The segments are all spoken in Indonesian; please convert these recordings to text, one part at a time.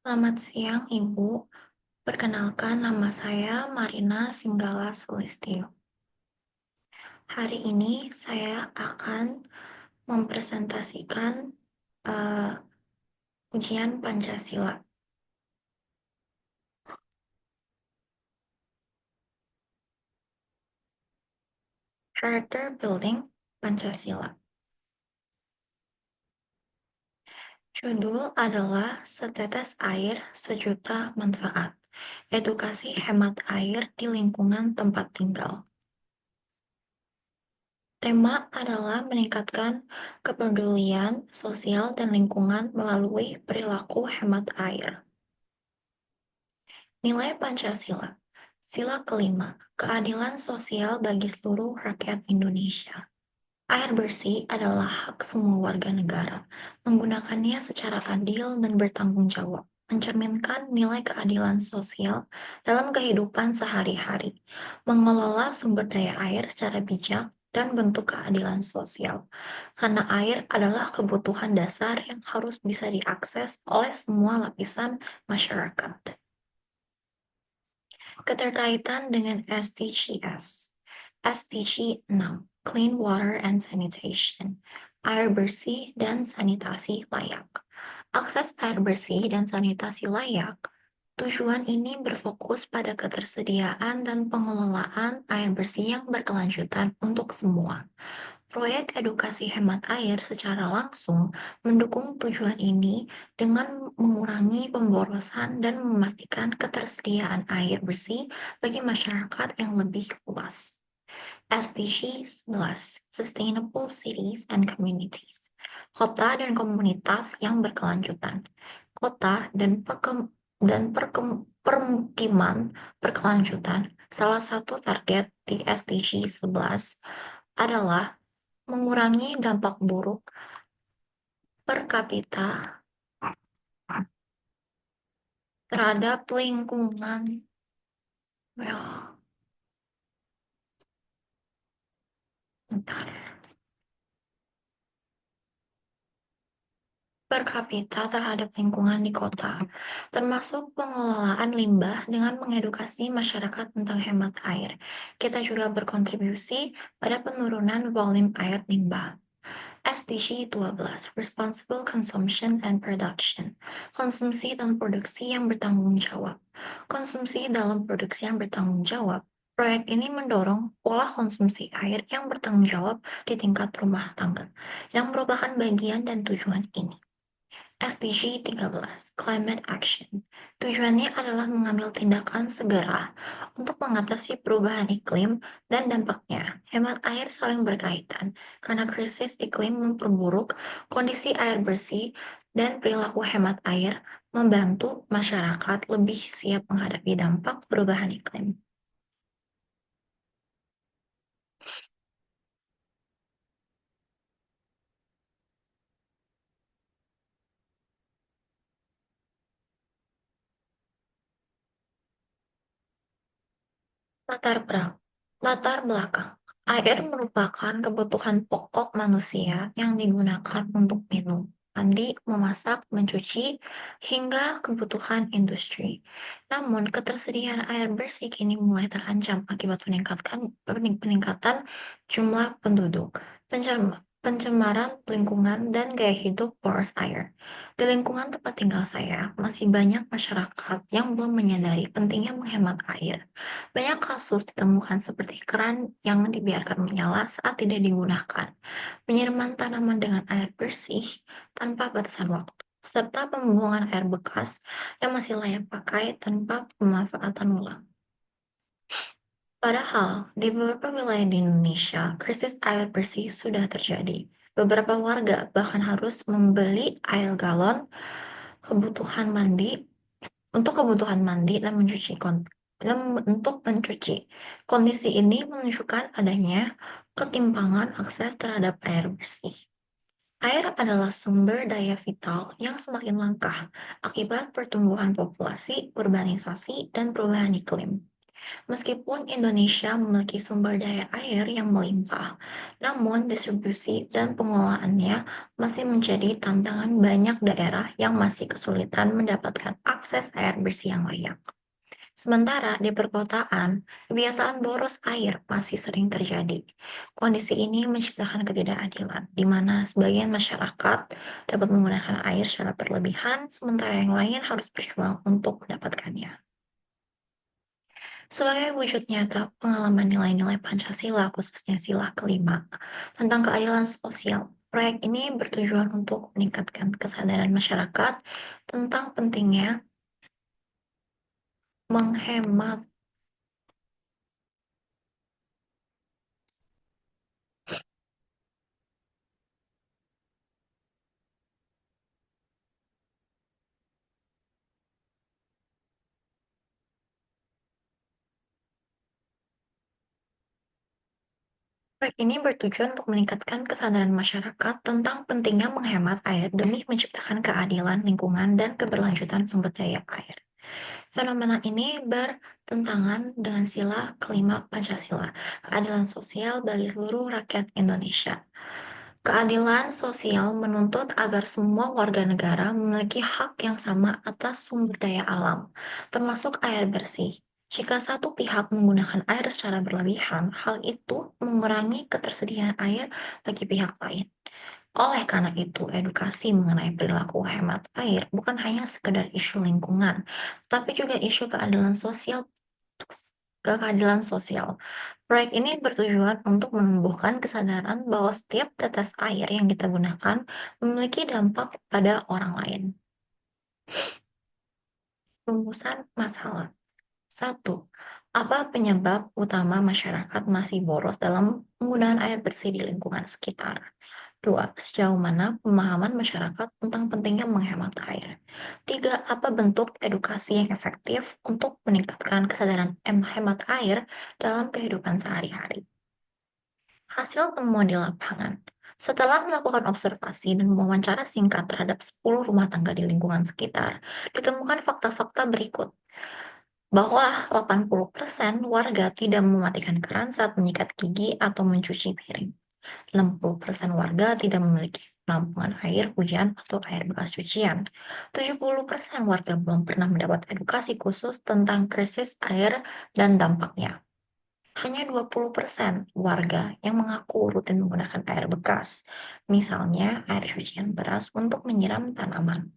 Selamat siang, Ibu. Perkenalkan, nama saya Marina Singgala Sulistyo. Hari ini saya akan mempresentasikan eh, ujian Pancasila. Character Building Pancasila. Judul adalah Setetes Air Sejuta Manfaat. Edukasi hemat air di lingkungan tempat tinggal. Tema adalah meningkatkan kepedulian sosial dan lingkungan melalui perilaku hemat air. Nilai Pancasila. Sila kelima, keadilan sosial bagi seluruh rakyat Indonesia. Air bersih adalah hak semua warga negara. Menggunakannya secara adil dan bertanggung jawab, mencerminkan nilai keadilan sosial dalam kehidupan sehari-hari, mengelola sumber daya air secara bijak, dan bentuk keadilan sosial. Karena air adalah kebutuhan dasar yang harus bisa diakses oleh semua lapisan masyarakat. Keterkaitan dengan SDGs. SDG 6, Clean Water and Sanitation, air bersih dan sanitasi layak. Akses air bersih dan sanitasi layak. Tujuan ini berfokus pada ketersediaan dan pengelolaan air bersih yang berkelanjutan untuk semua. Proyek edukasi hemat air secara langsung mendukung tujuan ini dengan mengurangi pemborosan dan memastikan ketersediaan air bersih bagi masyarakat yang lebih luas. SDG 11, Sustainable Cities and Communities, kota dan komunitas yang berkelanjutan. Kota dan permukiman berkelanjutan. Salah satu target di SDG 11 adalah mengurangi dampak buruk per kapita terhadap lingkungan. Ya, bentar. Per kapita terhadap lingkungan di kota, termasuk pengelolaan limbah dengan mengedukasi masyarakat tentang hemat air. Kita juga berkontribusi pada penurunan volume air limbah. SDG 12, Responsible Consumption and Production, konsumsi dan produksi yang bertanggung jawab. Konsumsi dalam produksi yang bertanggung jawab. Proyek ini mendorong pola konsumsi air yang bertanggung jawab di tingkat rumah tangga, yang merupakan bagian dan tujuan ini. SDG 13, Climate Action. Tujuannya adalah mengambil tindakan segera untuk mengatasi perubahan iklim dan dampaknya. Hemat air saling berkaitan karena krisis iklim memperburuk kondisi air bersih dan perilaku hemat air membantu masyarakat lebih siap menghadapi dampak perubahan iklim. Latar belakang. Air merupakan kebutuhan pokok manusia yang digunakan untuk minum, mandi, memasak, mencuci, hingga kebutuhan industri. Namun, ketersediaan air bersih kini mulai terancam akibat peningkatan jumlah penduduk, pencemaran lingkungan, dan gaya hidup boros air. Di lingkungan tempat tinggal saya, masih banyak masyarakat yang belum menyadari pentingnya menghemat air. Banyak kasus ditemukan seperti keran yang dibiarkan menyala saat tidak digunakan, penyiraman tanaman dengan air bersih tanpa batasan waktu, serta pembuangan air bekas yang masih layak pakai tanpa pemanfaatan ulang. Padahal, di beberapa wilayah di Indonesia, krisis air bersih sudah terjadi. Beberapa warga bahkan harus membeli air galon kebutuhan mandi untuk kebutuhan mandi dan untuk mencuci. Kondisi ini menunjukkan adanya ketimpangan akses terhadap air bersih. Air adalah sumber daya vital yang semakin langka akibat pertumbuhan populasi, urbanisasi, dan perubahan iklim. Meskipun Indonesia memiliki sumber daya air yang melimpah, namun distribusi dan pengelolaannya masih menjadi tantangan banyak daerah yang masih kesulitan mendapatkan akses air bersih yang layak. Sementara di perkotaan, kebiasaan boros air masih sering terjadi. Kondisi ini menciptakan ketidakadilan, di mana sebagian masyarakat dapat menggunakan air secara berlebihan, sementara yang lain harus berjuang untuk mendapatkannya. Sebagai wujud nyata pengalaman nilai-nilai Pancasila, khususnya sila kelima, tentang keadilan sosial, proyek ini bertujuan untuk meningkatkan kesadaran masyarakat tentang pentingnya menghemat. Proyek ini bertujuan untuk meningkatkan kesadaran masyarakat tentang pentingnya menghemat air demi menciptakan keadilan lingkungan dan keberlanjutan sumber daya air. Fenomena ini bertentangan dengan sila kelima Pancasila, keadilan sosial bagi seluruh rakyat Indonesia. Keadilan sosial menuntut agar semua warga negara memiliki hak yang sama atas sumber daya alam, termasuk air bersih. Jika satu pihak menggunakan air secara berlebihan, hal itu mengurangi ketersediaan air bagi pihak lain. Oleh karena itu, edukasi mengenai perilaku hemat air bukan hanya sekedar isu lingkungan, tapi juga isu keadilan sosial. Proyek ini bertujuan untuk menumbuhkan kesadaran bahwa setiap tetes air yang kita gunakan memiliki dampak pada orang lain. Rumusan masalah. Satu, apa penyebab utama masyarakat masih boros dalam penggunaan air bersih di lingkungan sekitar? Dua, sejauh mana pemahaman masyarakat tentang pentingnya menghemat air? Tiga, apa bentuk edukasi yang efektif untuk meningkatkan kesadaran hemat air dalam kehidupan sehari-hari? Hasil temuan di lapangan. Setelah melakukan observasi dan wawancara singkat terhadap 10 rumah tangga di lingkungan sekitar, ditemukan fakta-fakta berikut bahwa 80% warga tidak mematikan keran saat menyikat gigi atau mencuci piring. 60% warga tidak memiliki penampungan air hujan atau air bekas cucian. 70% warga belum pernah mendapat edukasi khusus tentang krisis air dan dampaknya. Hanya 20% warga yang mengaku rutin menggunakan air bekas, misalnya air cucian beras untuk menyiram tanaman.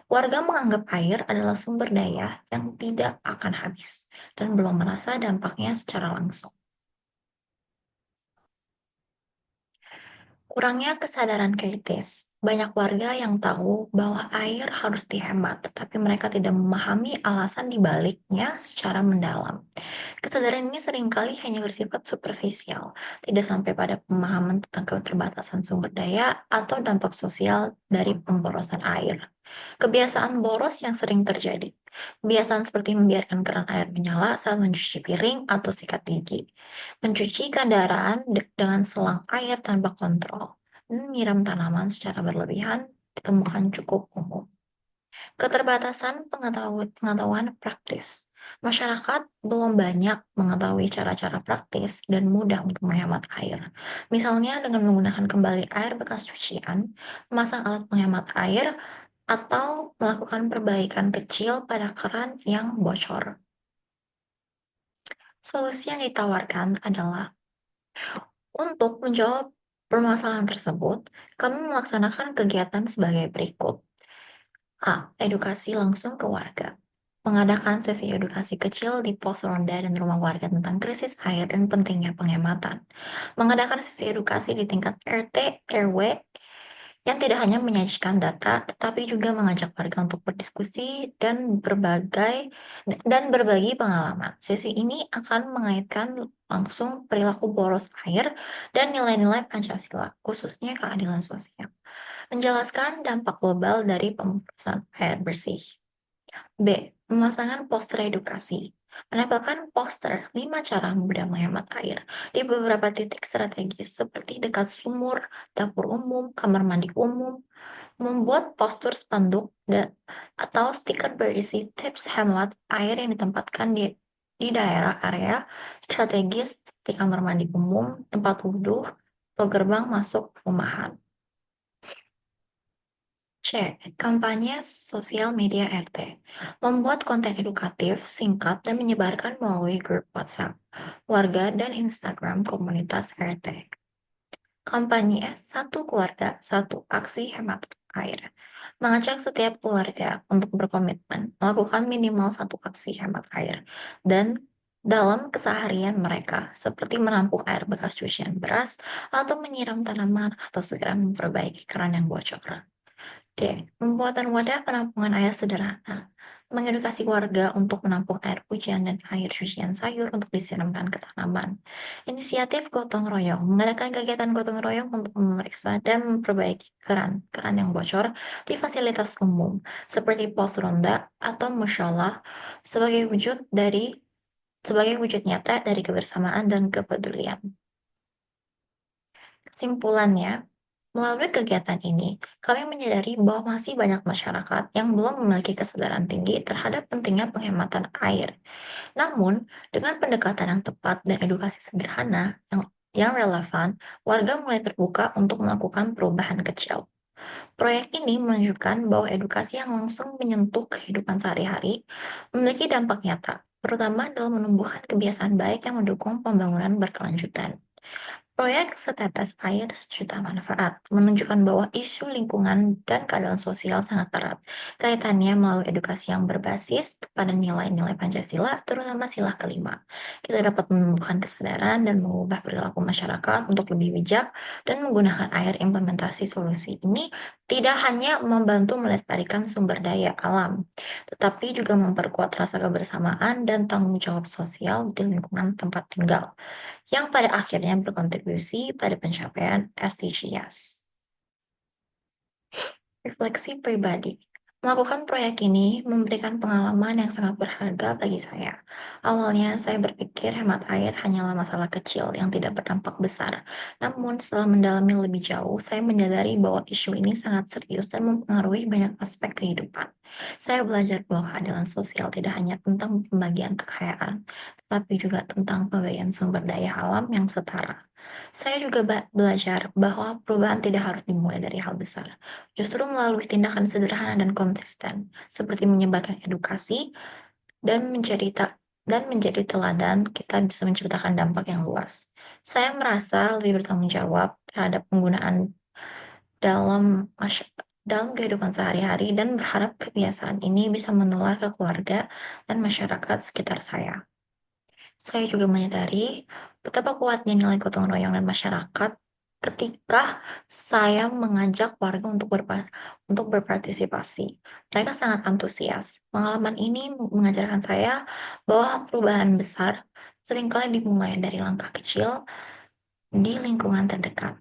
Warga menganggap air adalah sumber daya yang tidak akan habis dan belum merasa dampaknya secara langsung. Kurangnya kesadaran kritis. Banyak warga yang tahu bahwa air harus dihemat, tetapi mereka tidak memahami alasan dibaliknya secara mendalam. Kesadaran ini seringkali hanya bersifat superficial, tidak sampai pada pemahaman tentang keterbatasan sumber daya atau dampak sosial dari pemborosan air. Kebiasaan boros yang sering terjadi. Kebiasaan seperti membiarkan keran air menyala saat mencuci piring atau sikat gigi, mencuci kendaraan dengan selang air tanpa kontrol, dan menyiram tanaman secara berlebihan ditemukan cukup umum. Keterbatasan pengetahuan praktis. Masyarakat belum banyak mengetahui cara-cara praktis dan mudah untuk menghemat air. Misalnya dengan menggunakan kembali air bekas cucian, memasang alat penghemat air, atau melakukan perbaikan kecil pada keran yang bocor. Solusi yang ditawarkan adalah untuk menjawab permasalahan tersebut, kami melaksanakan kegiatan sebagai berikut. A. Edukasi langsung ke warga. Mengadakan sesi edukasi kecil di pos ronda dan rumah warga tentang krisis air dan pentingnya penghematan. Mengadakan sesi edukasi di tingkat RT, RW, yang tidak hanya menyajikan data, tetapi juga mengajak warga untuk berdiskusi dan berbagi pengalaman. Sesi ini akan mengaitkan langsung perilaku boros air dan nilai-nilai Pancasila, khususnya keadilan sosial. Menjelaskan dampak global dari pemborosan air bersih. B. Pemasangan poster edukasi. Menempelkan poster 5 cara mudah menghemat air di beberapa titik strategis seperti dekat sumur, dapur umum, kamar mandi umum. Membuat poster spanduk atau stiker berisi tips hemat air yang ditempatkan di di daerah area strategis seperti kamar mandi umum, tempat wudhu, atau gerbang masuk perumahan. C. Kampanye sosial media RT. Membuat konten edukatif, singkat, dan menyebarkan melalui grup WhatsApp, warga, dan Instagram komunitas RT. Kampanye Satu Keluarga, Satu Aksi Hemat Air. Mengajak setiap keluarga untuk berkomitmen melakukan minimal satu aksi hemat air dan dalam keseharian mereka, seperti menampung air bekas cucian beras atau menyiram tanaman atau segera memperbaiki keran yang bocor. D. Pembuatan wadah penampungan air sederhana. Mengedukasi warga untuk menampung air hujan dan air cucian sayur untuk disiramkan ke tanaman. Inisiatif gotong royong mengadakan kegiatan gotong royong untuk memeriksa dan memperbaiki keran yang bocor di fasilitas umum seperti pos ronda atau musyola sebagai wujud nyata dari kebersamaan dan kepedulian. Kesimpulannya, melalui kegiatan ini, kami menyadari bahwa masih banyak masyarakat yang belum memiliki kesadaran tinggi terhadap pentingnya penghematan air. Namun, dengan pendekatan yang tepat dan edukasi sederhana yang relevan, warga mulai terbuka untuk melakukan perubahan kecil. Proyek ini menunjukkan bahwa edukasi yang langsung menyentuh kehidupan sehari-hari memiliki dampak nyata, terutama dalam menumbuhkan kebiasaan baik yang mendukung pembangunan berkelanjutan. Proyek Setetes Air Sejuta Manfaat menunjukkan bahwa isu lingkungan dan keadilan sosial sangat erat kaitannya melalui edukasi yang berbasis pada nilai-nilai Pancasila, terutama sila kelima. Kita dapat menumbuhkan kesadaran dan mengubah perilaku masyarakat untuk lebih bijak dan menggunakan air. Implementasi solusi ini tidak hanya membantu melestarikan sumber daya alam, tetapi juga memperkuat rasa kebersamaan dan tanggung jawab sosial di lingkungan tempat tinggal yang pada akhirnya berkontribusi pada pencapaian SDGs. Refleksi pribadi. Melakukan proyek ini memberikan pengalaman yang sangat berharga bagi saya. Awalnya saya berpikir hemat air hanyalah masalah kecil yang tidak berdampak besar. Namun setelah mendalami lebih jauh, saya menyadari bahwa isu ini sangat serius dan mempengaruhi banyak aspek kehidupan. Saya belajar bahwa keadilan sosial tidak hanya tentang pembagian kekayaan, tetapi juga tentang pembagian sumber daya alam yang setara. Saya juga belajar bahwa perubahan tidak harus dimulai dari hal besar. Justru melalui tindakan sederhana dan konsisten, seperti menyebarkan edukasi dan menjadi teladan, kita bisa menciptakan dampak yang luas. Saya merasa lebih bertanggung jawab terhadap penggunaan dalam dalam kehidupan sehari-hari dan berharap kebiasaan ini bisa menular ke keluarga dan masyarakat sekitar saya. Saya juga menyadari betapa kuatnya nilai gotong royong dan masyarakat ketika saya mengajak warga untuk berpartisipasi. Mereka sangat antusias. Pengalaman ini mengajarkan saya bahwa perubahan besar seringkali dimulai dari langkah kecil di lingkungan terdekat.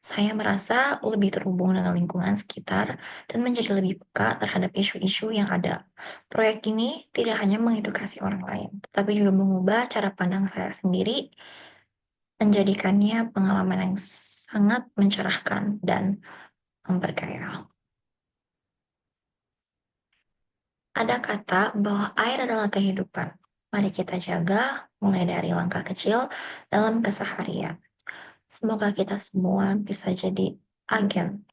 Saya merasa lebih terhubung dengan lingkungan sekitar dan menjadi lebih peka terhadap isu-isu yang ada. Proyek ini tidak hanya mengedukasi orang lain, tetapi juga mengubah cara pandang saya sendiri, menjadikannya pengalaman yang sangat mencerahkan dan memberkaya. Ada kata bahwa air adalah kehidupan. Mari kita jaga mulai dari langkah kecil dalam keseharian. Semoga kita semua bisa jadi agen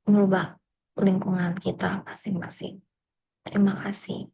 merubah lingkungan kita masing-masing. Terima kasih.